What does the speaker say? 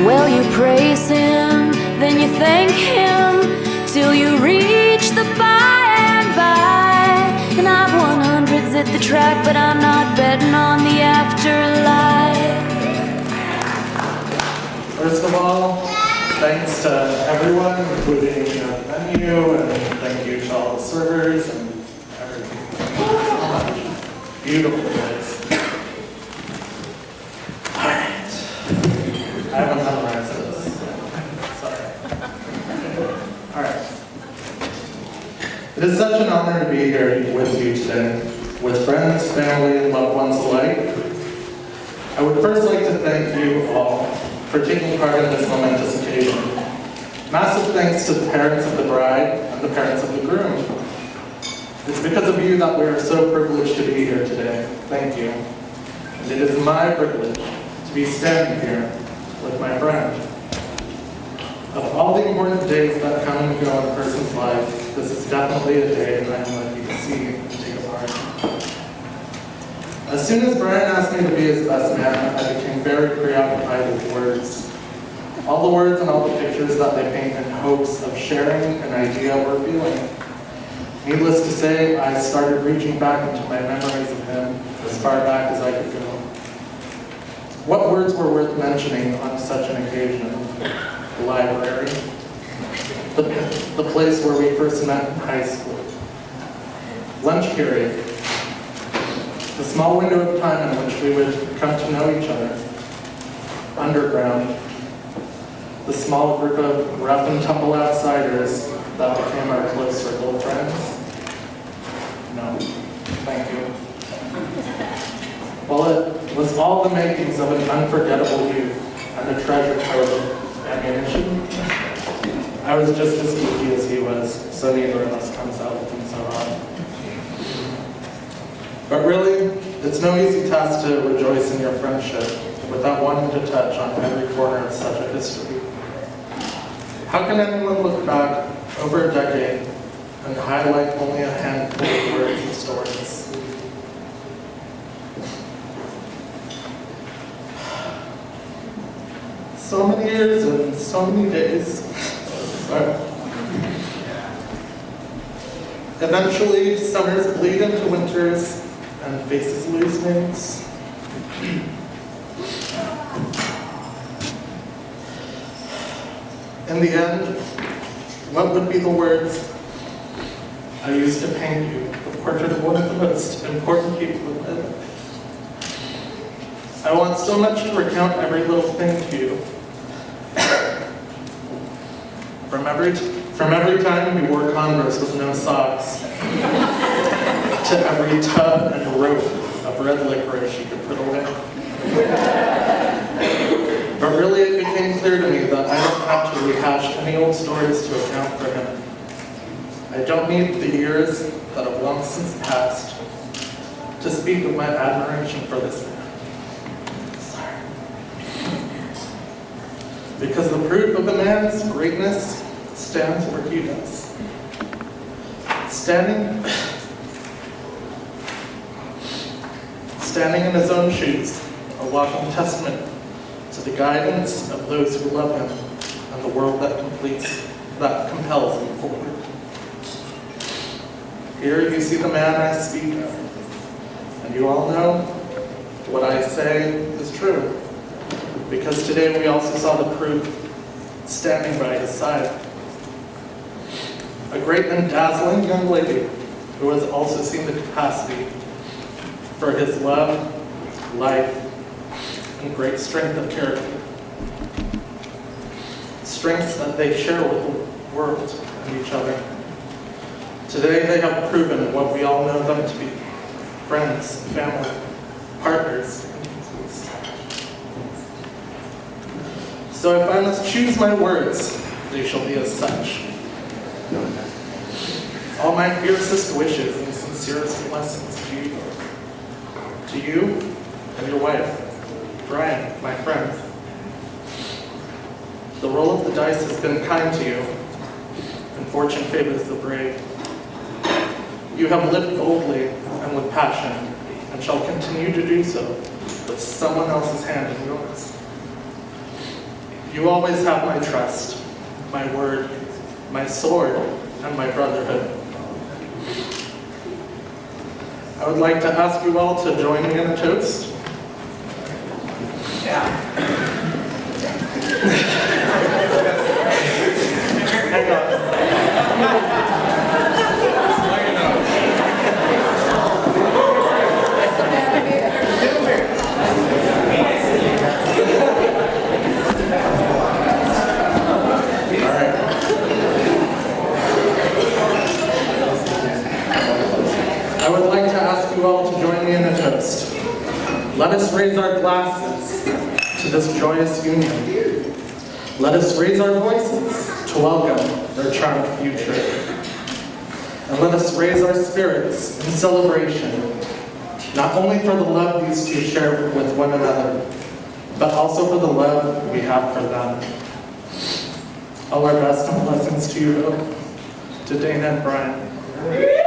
Well, you praise him, then you thank him, till you reach the by and by. And I've won hundreds at the track, but I'm not betting on the afterlife. First of all, thanks to everyone, including the venue, and thank you to all the servers and everything. Thank you so much. Beautiful place. Alright. I haven't memorized this. Sorry. Alright. It is such an honor to be here with you today, with friends, family, and loved ones alike. I would first like to thank you all for taking part in this momentous occasion. Massive thanks to the parents of the bride and the parents of the groom. It's because of you that we are so privileged to be here today. Thank you. And it is my privilege to be standing here with my friend. Of all the important days that come and go in a person's life, this is definitely a day that I'm lucky to see and take a part in. As soon as Brian asked me to be his best man, I became very preoccupied with words. All the words and all the pictures that they paint in hopes of sharing an idea or feeling. Needless to say, I started reaching back into my memories of him as far back as I could go. What words were worth mentioning on such an occasion? The library. The place where we first met in high school. Lunch period. The small window of time in which we would come to know each other. Underground. The small group of rough and tumble outsiders that became our close circle of friends. No, thank you. Well, it was all the makings of an unforgettable youth and a treasure trove of ammunition. I was just as geeky as he was, so neither of us comes out looking so hot. But really, it's no easy task to rejoice in your friendship without wanting to touch on every corner of such a history. How can anyone look back over a decade and highlight only a handful of words and stories? So many years and so many days. Eventually, summers bleed into winters and faces lose names. In the end, what would be the words I used to paint you, the portrait of one of the most important people in my life? I want so much to recount every little thing to you. From every time you wore Converse with no socks, to every tub and rope of red licorice you could put away. But really it became clear to me that I don't have to rehash any old stories to account for him. I don't need the years that have long since passed to speak of my admiration for this man. Sorry. Because the proof of a man's greatness stands where he does. Standing in his own shoes, a walking testament to the guidance of those who love him and the world that compels him forward. Here you see the man I speak of, and you all know what I say is true, because today we also saw the proof standing by his side. A great and dazzling young lady who has also seen the capacity for his love, life, and great strength of character. Strengths that they share with the world and each other. Today they have proven what we all know them to be: friends, family, partners, and equals. So if I must choose my words, they shall be as such. All my fiercest wishes and sincerest blessings to you. To you and your wife, Brian, my friend. The roll of the dice has been kind to you, and fortune favors the brave. You have lived boldly and with passion, and shall continue to do so with someone else's hand in yours. You always have my trust, my word, my sword, and my brotherhood. I would like to ask you all to join me in a toast. Hang on. I would like to ask you all to join me in a toast. Let us raise our glasses to this joyous union. Let us raise our voices to welcome their charmed future. And let us raise our spirits in celebration, not only for the love these two share with one another, but also for the love we have for them. All our best and blessings to you both, to Dana and Brian.